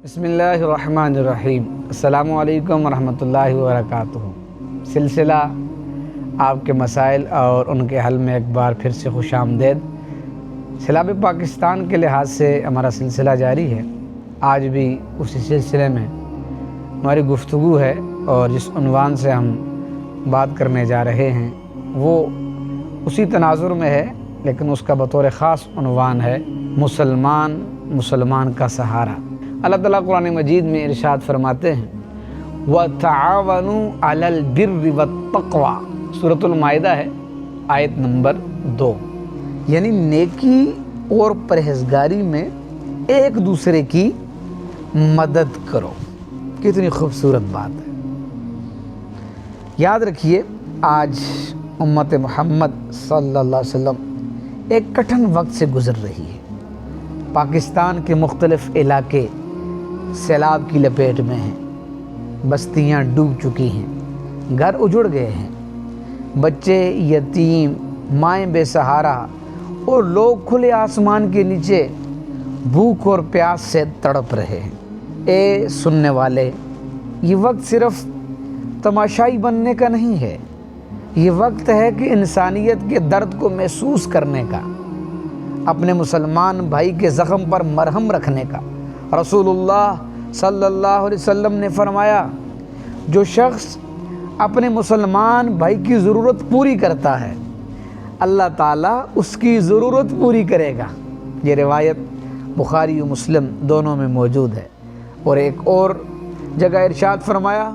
بسم اللہ الرحمن الرحیم۔ السلام علیکم ورحمۃ اللہ وبرکاتہ۔ سلسلہ آپ کے مسائل اور ان کے حل میں ایک بار پھر سے خوش آمدید۔ سیلاب پاکستان کے لحاظ سے ہمارا سلسلہ جاری ہے۔ آج بھی اسی سلسلے میں ہماری گفتگو ہے اور جس عنوان سے ہم بات کرنے جا رہے ہیں وہ اسی تناظر میں ہے، لیکن اس کا بطور خاص عنوان ہے مسلمان کا سہارا۔ اللہ تعالیٰ قرآن مجید میں ارشاد فرماتے ہیں وَتَعَاوَنُوا عَلَى الْبِرِّ وَالتَّقْوَى، سورۃ المائدہ ہے، آیت نمبر 2، یعنی نیکی اور پرہیزگاری میں ایک دوسرے کی مدد کرو۔ کتنی خوبصورت بات ہے۔ یاد رکھیے، آج امت محمد صلی اللہ علیہ وسلم ایک کٹھن وقت سے گزر رہی ہے۔ پاکستان کے مختلف علاقے سیلاب کی لپیٹ میں ہیں، بستیاں ڈوب چکی ہیں، گھر اجڑ گئے ہیں، بچے یتیم، مائیں بے سہارا اور لوگ کھلے آسمان کے نیچے بھوک اور پیاس سے تڑپ رہے ہیں۔ اے سننے والے، یہ وقت صرف تماشائی بننے کا نہیں ہے، یہ وقت ہے کہ انسانیت کے درد کو محسوس کرنے کا، اپنے مسلمان بھائی کے زخم پر مرہم رکھنے کا۔ رسول اللہ صلی اللہ علیہ وسلم نے فرمایا، جو شخص اپنے مسلمان بھائی کی ضرورت پوری کرتا ہے، اللہ تعالیٰ اس کی ضرورت پوری کرے گا۔ یہ روایت بخاری و مسلم دونوں میں موجود ہے۔ اور ایک اور جگہ ارشاد فرمایا